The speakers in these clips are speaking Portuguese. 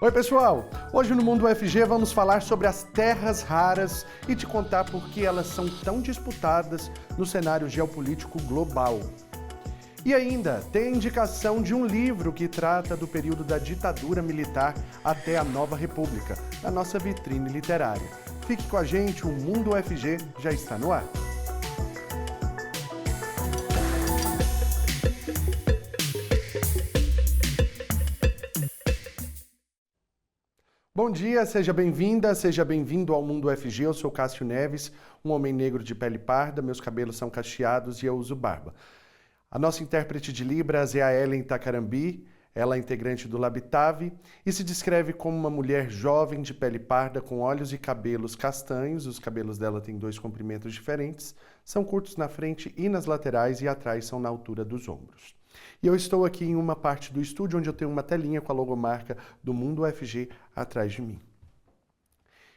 Oi pessoal, hoje no Mundo UFG vamos falar sobre as terras raras e te contar por que elas são tão disputadas no cenário geopolítico global. E ainda tem a indicação de um livro que trata do período da ditadura militar até a Nova República, na nossa vitrine literária. Fique com a gente, o Mundo UFG já está no ar. Bom dia, seja bem-vinda, seja bem-vindo ao Mundo UFG. Eu sou Cássio Neves, um homem negro de pele parda, meus cabelos são cacheados e eu uso barba. A nossa intérprete de Libras é a Ellen Tacarambi, ela é integrante do Labitave e se descreve como uma mulher jovem de pele parda com olhos e cabelos castanhos. Os cabelos dela têm dois comprimentos diferentes, são curtos na frente e nas laterais e atrás são na altura dos ombros. E eu estou aqui em uma parte do estúdio onde eu tenho uma telinha com a logomarca do Mundo UFG atrás de mim.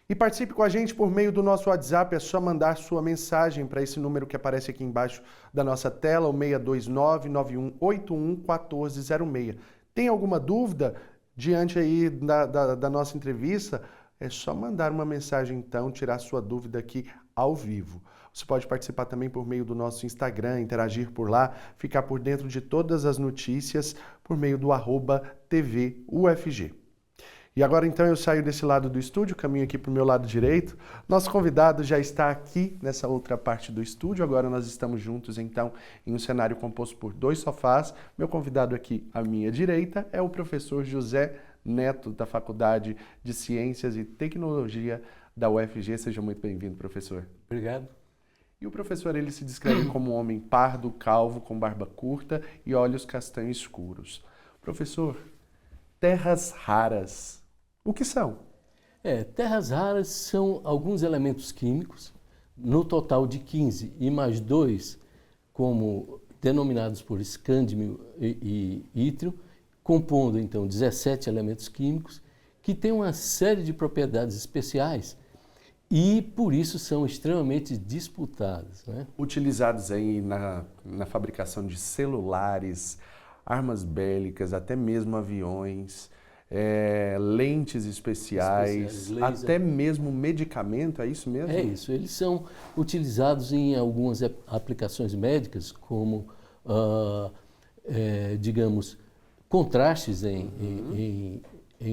E participe com a gente por meio do nosso WhatsApp, é só mandar sua mensagem para esse número que aparece aqui embaixo da nossa tela, o 629-9181-1406. Tem alguma dúvida diante aí da nossa entrevista? É só mandar uma mensagem então, tirar sua dúvida aqui ao vivo. Você pode participar também por meio do nosso Instagram, interagir por lá, ficar por dentro de todas as notícias por meio do @TVUFG. E agora então eu saio desse lado do estúdio, caminho aqui para o meu lado direito. Nosso convidado já está aqui nessa outra parte do estúdio, agora nós estamos juntos então em um cenário composto por dois sofás. Meu convidado aqui à minha direita é o professor José Neto, da Faculdade de Ciências e Tecnologia da UFG. Seja muito bem-vindo, professor. Obrigado. E o professor, ele se descreve como um homem pardo, calvo, com barba curta e olhos castanhos escuros. Professor, terras raras, o que são? Terras raras são alguns elementos químicos, no total de 15, e mais 2, como denominados por escândimo e ítrio, compondo então 17 elementos químicos, que têm uma série de propriedades especiais, e por isso são extremamente disputadas, né? Utilizados aí na fabricação de celulares, armas bélicas, até mesmo aviões, lentes especiais, até mesmo medicamento, é isso mesmo? É isso, eles são utilizados em algumas aplicações médicas, como, digamos, contrastes em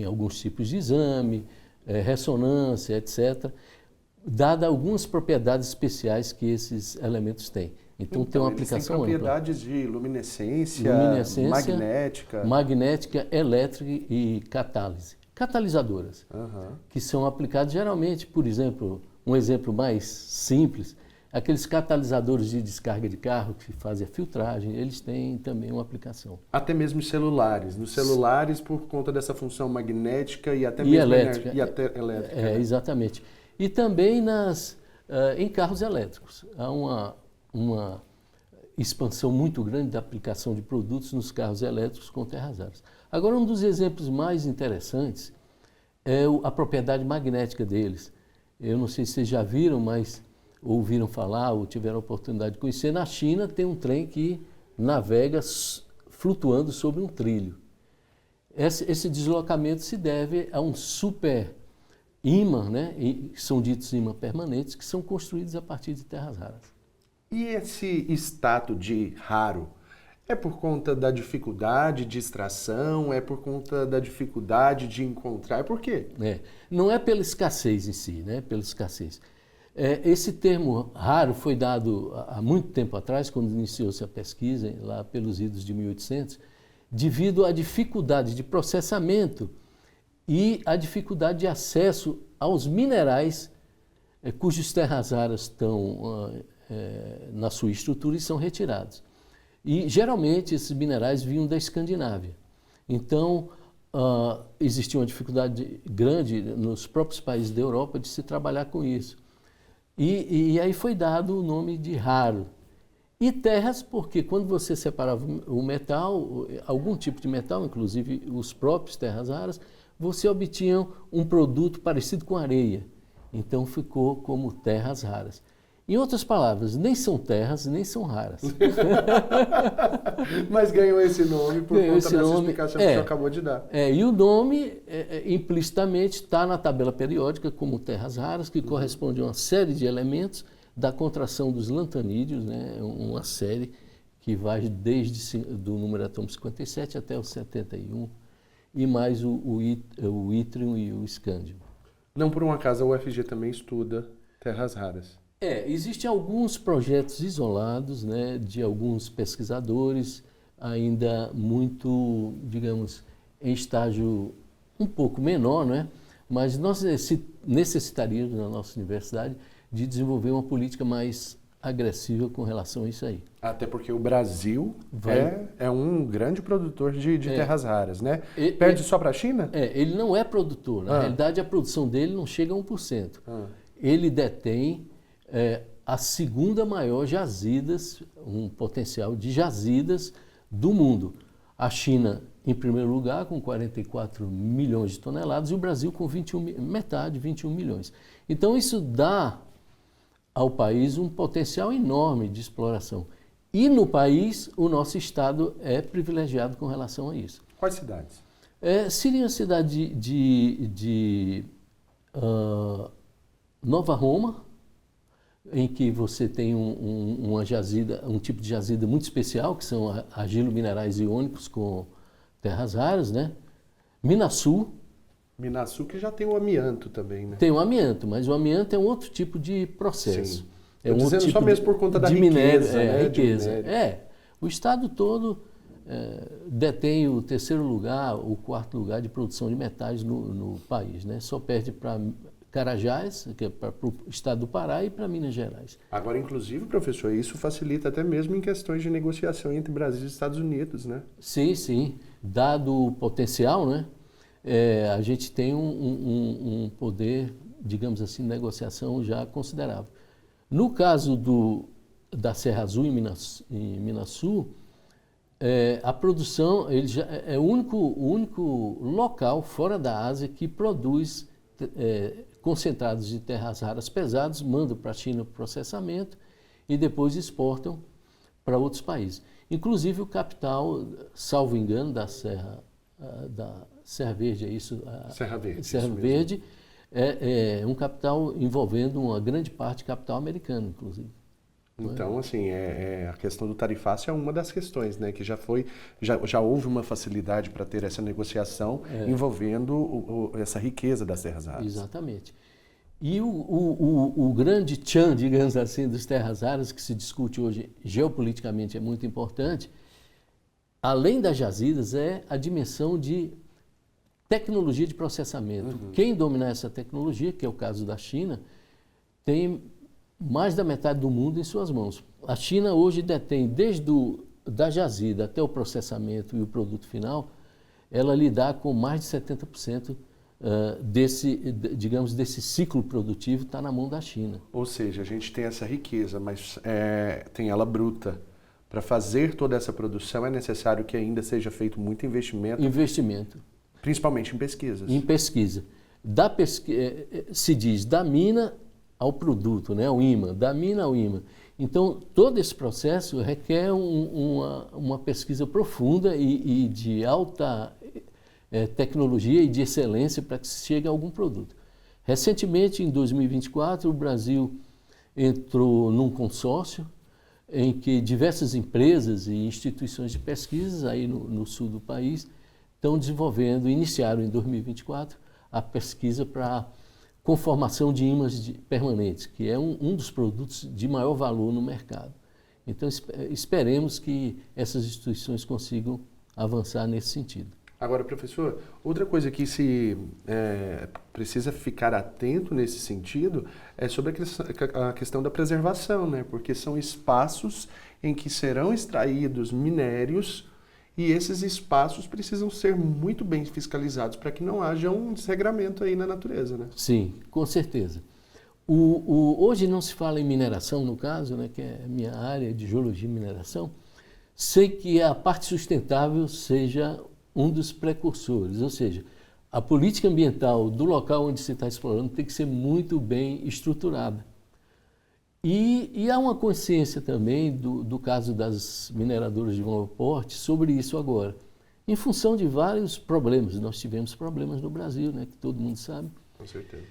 alguns tipos de exame, ressonância, etc., dada algumas propriedades especiais que esses elementos têm. Então tem uma aplicação ampla. Propriedades de luminescência, magnética, elétrica e catálise. Catalisadoras, que são aplicadas geralmente, por exemplo, um exemplo mais simples, aqueles catalisadores de descarga de carro que fazem a filtragem, eles têm também uma aplicação. Até mesmo celulares. Nos celulares, por conta dessa função magnética e até mesmo elétrica. Né? Exatamente. E também em carros elétricos. Há uma expansão muito grande da aplicação de produtos nos carros elétricos com terras raras. Agora, um dos exemplos mais interessantes é a propriedade magnética deles. Eu não sei se vocês já viram, mas ouviram falar ou tiveram a oportunidade de conhecer. Na China tem um trem que navega flutuando sobre um trilho. Esse deslocamento se deve a um super ímã, né? E são ditos ímã permanentes, que são construídos a partir de terras raras. E esse status de raro é por conta da dificuldade de extração, é por conta da dificuldade de encontrar, por quê? Não é pela escassez em si, né? Pela escassez. Esse termo raro foi dado há muito tempo atrás, quando iniciou-se a pesquisa, lá pelos idos de 1800, devido à dificuldade de processamento e a dificuldade de acesso aos minerais cujas terras raras estão na sua estrutura e são retirados. E geralmente esses minerais vinham da Escandinávia. Então existia uma dificuldade grande nos próprios países da Europa de se trabalhar com isso. E aí foi dado o nome de raro. E terras, porque quando você separava o metal, algum tipo de metal, inclusive os próprios terras raras, você obtinha um produto parecido com areia. Então ficou como terras raras. Em outras palavras, nem são terras, nem são raras. Mas ganhou esse nome por Ganhou conta esse dessa nome, explicação que o senhor acabou de dar. E o nome, implicitamente, está na tabela periódica como terras raras, que corresponde a uma série de elementos da contração dos lantanídeos, né? Uma série que vai desde do número atômico 57 até o 71, e mais o ítrium e o escândio. Não por um acaso a UFG também estuda terras raras. Existem alguns projetos isolados, né, de alguns pesquisadores, ainda muito, digamos, em estágio um pouco menor, né? Mas nós necessitaríamos, na nossa universidade, de desenvolver uma política mais agressiva com relação a isso aí. Até porque o Brasil é um grande produtor de terras raras, né? Perde só para a China? Ele não é produtor. Na realidade, a produção dele não chega a 1%. Ele detém a segunda maior jazidas, um potencial de jazidas do mundo. A China, em primeiro lugar, com 44 milhões de toneladas, e o Brasil com metade, 21 milhões. Então, isso dá ao país um potencial enorme de exploração. E no país, o nosso estado é privilegiado com relação a isso. Quais cidades? Seria a cidade de Nova Roma, em que você tem uma jazida, um tipo de jazida muito especial, que são argilo-minerais iônicos com terras raras, né? Minasul. Minasul, que já tem o amianto também, né? Tem o amianto, mas o amianto é um outro tipo de processo. Sim. É um outro tipo só mesmo por conta da riqueza, minério, né? Riqueza. O estado todo detém o terceiro lugar, o quarto lugar de produção de metais no país, né? Só perde para Carajás, que é para o estado do Pará, e para Minas Gerais. Agora, inclusive, professor, isso facilita até mesmo em questões de negociação entre Brasil e Estados Unidos, né? Sim, sim. Dado o potencial, né? A gente tem um poder, digamos assim, de negociação já considerável. No caso da Serra Azul em Minasul, a produção ele já é o único local fora da Ásia que produz concentrados de terras raras pesados, mandam para a China para processamento e depois exportam para outros países. Inclusive o capital, salvo engano, da Serra Verde, é isso? Serra Verde. Serra Verde é um capital envolvendo uma grande parte de capital americano, inclusive. Então, assim, a questão do tarifácio é uma das questões, né? Que já houve uma facilidade para ter essa negociação envolvendo essa riqueza das terras raras. Exatamente. E o grande tchan, digamos assim, das terras raras, que se discute hoje geopoliticamente, é muito importante, além das jazidas, é a dimensão de tecnologia de processamento. Quem dominar essa tecnologia, que é o caso da China, tem mais da metade do mundo em suas mãos. A China hoje detém, desde da jazida até o processamento e o produto final, ela lidar com mais de 70% desse ciclo produtivo está na mão da China. Ou seja, a gente tem essa riqueza, mas tem ela bruta. Para fazer toda essa produção é necessário que ainda seja feito muito investimento. Investimento. Principalmente em pesquisas. Em pesquisa. Se diz da mina ao produto, né, ao imã, da mina ao imã. Então, todo esse processo requer uma pesquisa profunda e de alta tecnologia e de excelência para que se chegue a algum produto. Recentemente, em 2024, o Brasil entrou num consórcio em que diversas empresas e instituições de pesquisa aí no sul do país iniciaram em 2024 a pesquisa para conformação de ímãs permanentes, que é um dos produtos de maior valor no mercado. Então, esperemos que essas instituições consigam avançar nesse sentido. Agora, professor, outra coisa que se precisa ficar atento nesse sentido é sobre a questão da preservação, né? Porque são espaços em que serão extraídos minérios e esses espaços precisam ser muito bem fiscalizados para que não haja um desregramento aí na natureza, né? Sim, com certeza. Hoje não se fala em mineração, no caso, né, que é a minha área de geologia e mineração. Sei que a parte sustentável seja um dos precursores, ou seja, a política ambiental do local onde se está explorando tem que ser muito bem estruturada. E há uma consciência também do caso das mineradoras de maior porte sobre isso agora, em função de vários problemas. Nós tivemos problemas no Brasil, né, que todo mundo sabe. Com certeza.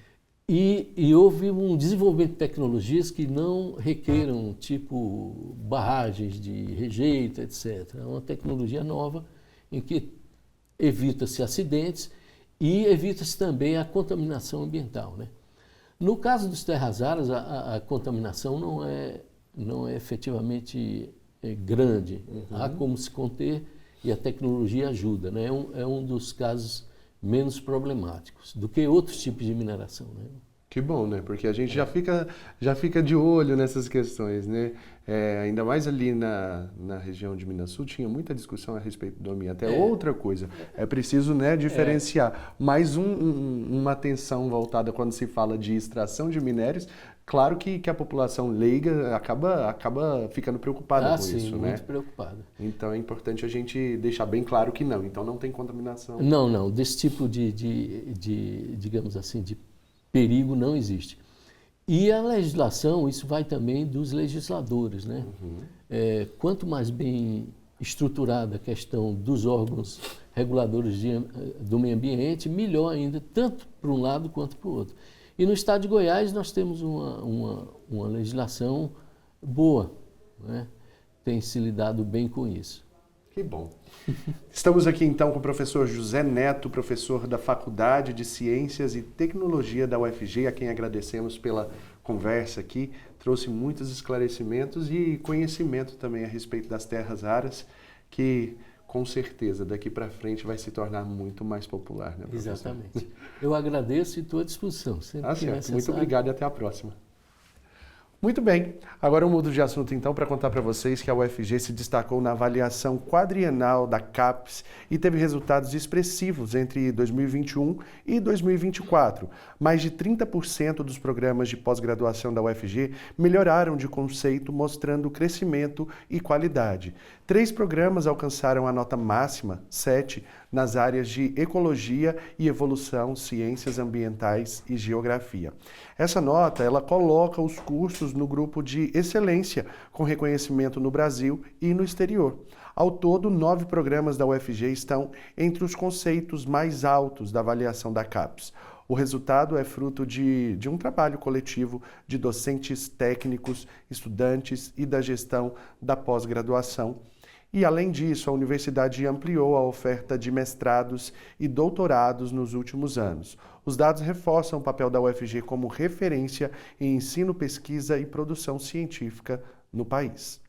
E houve um desenvolvimento de tecnologias que não requeram, tipo, barragens de rejeito, etc. É uma tecnologia nova em que evita-se acidentes e evita-se também a contaminação ambiental, né? No caso dos terras raras, a contaminação não é efetivamente grande. Há como se conter e a tecnologia ajuda, né? É um dos casos menos problemáticos do que outros tipos de mineração, né? Que bom, né? Porque a gente já fica de olho nessas questões, né? Ainda mais ali na região de Minas Sul, tinha muita discussão a respeito do amianto. Outra coisa, é preciso, né, diferenciar. Mais uma atenção voltada quando se fala de extração de minérios. Claro que a população leiga acaba ficando preocupada com sim, isso, muito né? preocupada. Então é importante a gente deixar bem claro que não. Então não tem contaminação. Não, desse tipo digamos assim, de perigo não existe. E a legislação, isso vai também dos legisladores, né? Quanto mais bem estruturada a questão dos órgãos reguladores do meio ambiente, melhor ainda, tanto para um lado quanto para o outro. E no estado de Goiás nós temos uma legislação boa, né? Tem se lidado bem com isso. Que bom. Estamos aqui então com o professor José Neto, professor da Faculdade de Ciências e Tecnologia da UFG, a quem agradecemos pela conversa aqui. Trouxe muitos esclarecimentos e conhecimento também a respeito das terras raras, que com certeza daqui para frente vai se tornar muito mais popular, né, professor? Exatamente. Eu agradeço e estou à disposição. Certo. Muito obrigado e até a próxima. Muito bem, agora eu mudo de assunto então para contar para vocês que a UFG se destacou na avaliação quadrienal da CAPES e teve resultados expressivos entre 2021 e 2024. Mais de 30% dos programas de pós-graduação da UFG melhoraram de conceito, mostrando crescimento e qualidade. 3 programas alcançaram a nota máxima, 7, nas áreas de Ecologia e Evolução, Ciências Ambientais e Geografia. Essa nota, ela coloca os cursos no grupo de excelência, com reconhecimento no Brasil e no exterior. Ao todo, 9 programas da UFG estão entre os conceitos mais altos da avaliação da CAPES. O resultado é fruto de um trabalho coletivo de docentes técnicos, estudantes e da gestão da pós-graduação. E, além disso, a universidade ampliou a oferta de mestrados e doutorados nos últimos anos. Os dados reforçam o papel da UFG como referência em ensino, pesquisa e produção científica no país.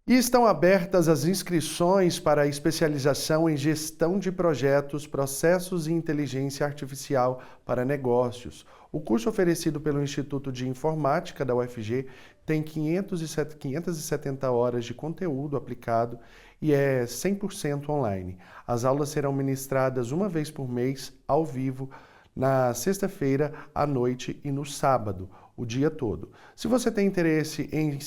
E estão abertas as inscrições para a especialização em gestão de projetos, processos e inteligência artificial para negócios. O curso oferecido pelo Instituto de Informática da UFG tem 570 horas de conteúdo aplicado e é 100% online. As aulas serão ministradas uma vez por mês, ao vivo, na sexta-feira, à noite e no sábado, o dia todo. Se você tem interesse em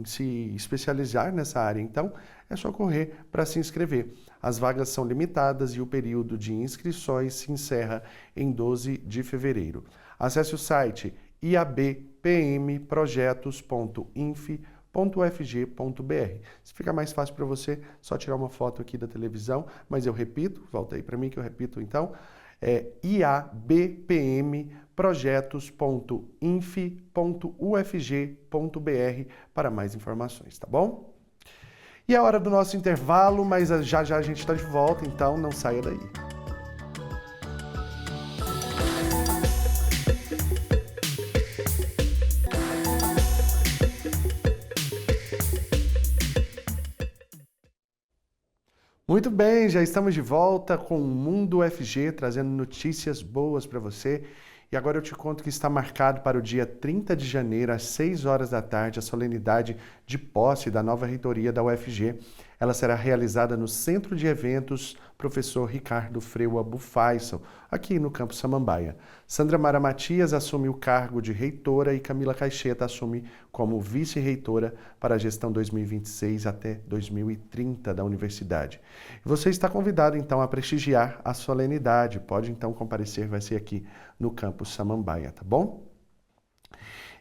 se especializar nessa área, então, é só correr para se inscrever. As vagas são limitadas e o período de inscrições se encerra em 12 de fevereiro. Acesse o site iabpmprojetos.inf.ufg.br. Se fica mais fácil para você, só tirar uma foto aqui da televisão, mas eu repito, volta aí para mim que eu repito então, iabpmprojetos.inf.ufg.br para mais informações, tá bom? E é hora do nosso intervalo, mas já a gente está de volta, então não saia daí. Muito bem, já estamos de volta com o Mundo UFG, trazendo notícias boas para você. E agora eu te conto que está marcado para o dia 30 de janeiro, às 6 horas da tarde, a solenidade de posse da nova reitoria da UFG. Ela será realizada no Centro de Eventos Professor Ricardo Freua Bufaisal, aqui no Campus Samambaia. Sandra Mara Matias assume o cargo de reitora e Camila Caixeta assume como vice-reitora para a gestão 2026 até 2030 da universidade. Você está convidado, então, a prestigiar a solenidade. Pode, então, comparecer, vai ser aqui no Campus Samambaia, tá bom?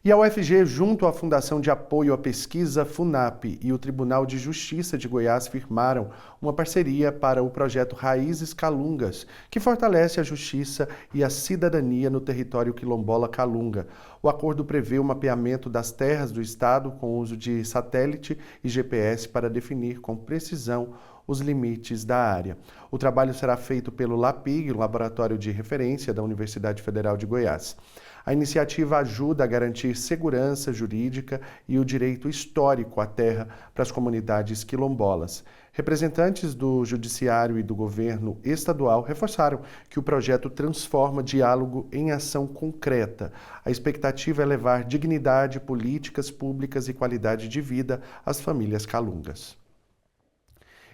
E a UFG, junto à Fundação de Apoio à Pesquisa FUNAP e o Tribunal de Justiça de Goiás, firmaram uma parceria para o projeto Raízes Calungas, que fortalece a justiça e a cidadania no território quilombola Calunga. O acordo prevê o mapeamento das terras do Estado com o uso de satélite e GPS para definir com precisão os limites da área. O trabalho será feito pelo LAPIG, Laboratório de Referência da Universidade Federal de Goiás. A iniciativa ajuda a garantir segurança jurídica e o direito histórico à terra para as comunidades quilombolas. Representantes do Judiciário e do Governo Estadual reforçaram que o projeto transforma diálogo em ação concreta. A expectativa é levar dignidade, políticas públicas e qualidade de vida às famílias calungas.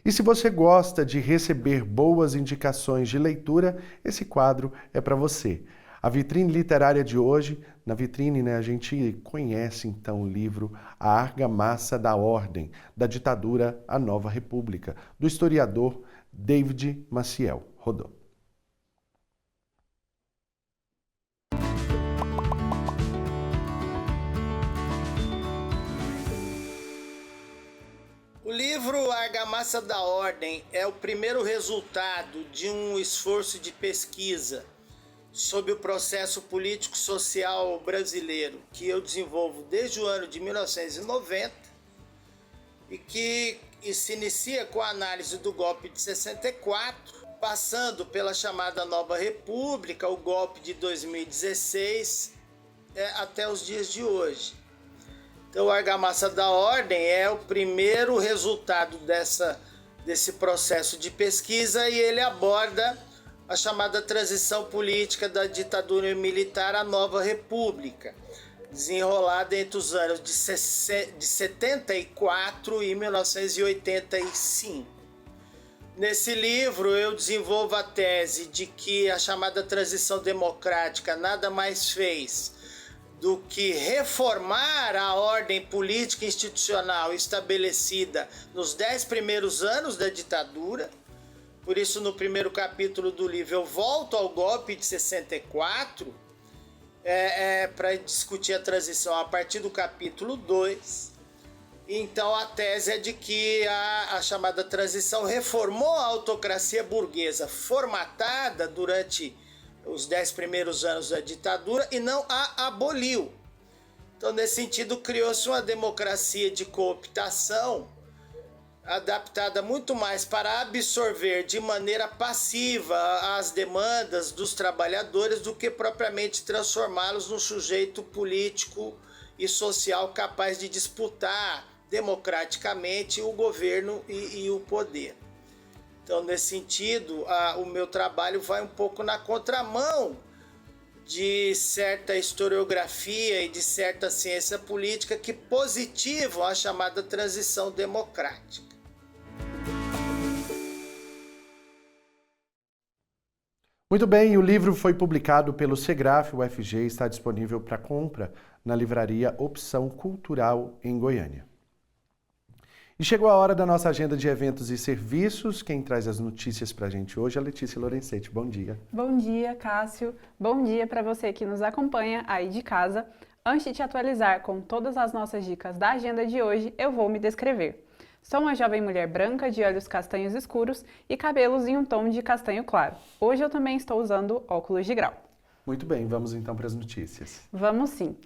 E se você gosta de receber boas indicações de leitura, esse quadro é para você. A vitrine literária de hoje, na vitrine, a gente conhece então o livro A Argamassa da Ordem, da Ditadura à Nova República, do historiador David Maciel. Rodou. O livro A Argamassa da Ordem é o primeiro resultado de um esforço de pesquisa sobre o processo político-social brasileiro que eu desenvolvo desde o ano de 1990 e que se inicia com a análise do golpe de 64, passando pela chamada Nova República, o golpe de 2016 até os dias de hoje. Então, a Argamassa da Ordem é o primeiro resultado desse processo de pesquisa e ele aborda a chamada transição política da ditadura militar à Nova República, desenrolada entre os anos de 74 e 1985. Nesse livro eu desenvolvo a tese de que a chamada transição democrática nada mais fez do que reformar a ordem política e institucional estabelecida nos 10 primeiros anos da ditadura. Por isso, no primeiro capítulo do livro, eu volto ao golpe de 64 para discutir a transição a partir do capítulo 2. Então, a tese é de que a chamada transição reformou a autocracia burguesa formatada durante os 10 primeiros anos da ditadura e não a aboliu. Então, nesse sentido, criou-se uma democracia de cooptação adaptada muito mais para absorver de maneira passiva as demandas dos trabalhadores do que propriamente transformá-los num sujeito político e social capaz de disputar democraticamente o governo e o poder. Então, nesse sentido, o meu trabalho vai um pouco na contramão de certa historiografia e de certa ciência política que positivam a chamada transição democrática. Muito bem, o livro foi publicado pelo Segraf UFG e está disponível para compra na livraria Opção Cultural em Goiânia. E chegou a hora da nossa agenda de eventos e serviços. Quem traz as notícias para a gente hoje é a Letícia Lorenzetti. Bom dia. Bom dia, Cássio. Bom dia para você que nos acompanha aí de casa. Antes de te atualizar com todas as nossas dicas da agenda de hoje, eu vou me descrever. Sou uma jovem mulher branca de olhos castanhos escuros e cabelos em um tom de castanho claro. Hoje eu também estou usando óculos de grau. Muito bem, vamos então para as notícias. Vamos sim.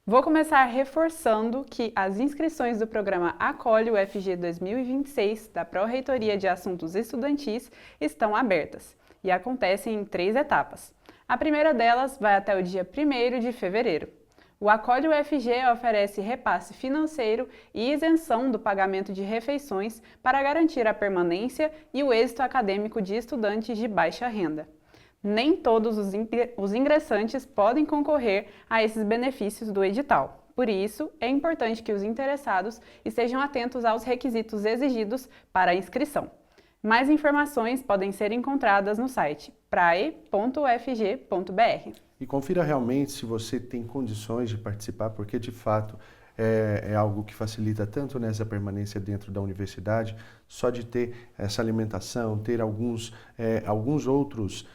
Vou começar reforçando que as inscrições do programa Acolhe UFG 2026 da Pró-Reitoria de Assuntos Estudantis estão abertas e acontecem em 3 etapas. A primeira delas vai até o dia 1º de fevereiro. O Acolhe UFG oferece repasse financeiro e isenção do pagamento de refeições para garantir a permanência e o êxito acadêmico de estudantes de baixa renda. Nem todos os ingressantes podem concorrer a esses benefícios do edital. Por isso, é importante que os interessados estejam atentos aos requisitos exigidos para a inscrição. Mais informações podem ser encontradas no site prae.ufg.br. E confira realmente se você tem condições de participar, porque de fato é algo que facilita tanto nessa permanência dentro da universidade, só de ter essa alimentação, ter alguns outros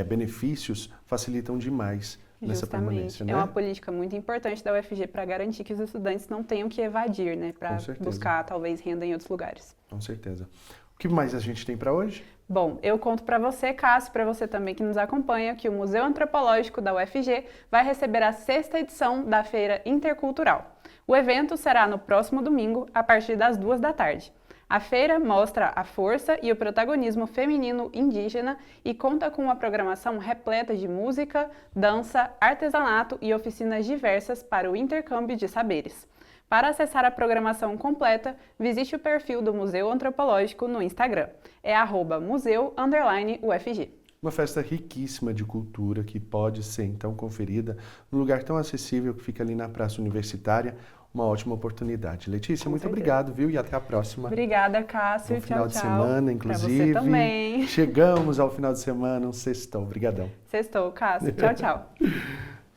benefícios facilitam demais nessa Justamente. permanência, né? É uma política muito importante da UFG para garantir que os estudantes não tenham que evadir, né? Para Com certeza. buscar, talvez, renda em outros lugares. Com certeza. O que mais a gente tem para hoje? Bom, eu conto para você, Cássio, para você também que nos acompanha, que o Museu Antropológico da UFG vai receber a 6ª edição da Feira Intercultural. O evento será no próximo domingo, a partir das 2 da tarde. A feira mostra a força e o protagonismo feminino indígena e conta com uma programação repleta de música, dança, artesanato e oficinas diversas para o intercâmbio de saberes. Para acessar a programação completa, visite o perfil do Museu Antropológico no Instagram. É @museu_UFG. Uma festa riquíssima de cultura que pode ser, então, conferida num lugar tão acessível que fica ali na Praça Universitária. Uma ótima oportunidade. Letícia, muito obrigado, viu? E até a próxima. Obrigada, Cássio. Bom final tchau, de tchau. semana, Pra inclusive. você também. Chegamos ao final de semana, um sextou. Obrigadão. Sextou, Cássio. Tchau, tchau.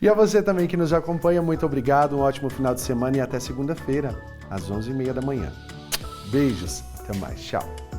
E a você também que nos acompanha, muito obrigado. Um ótimo final de semana e até segunda-feira, às 11h30 da manhã. Beijos. Até mais. Tchau.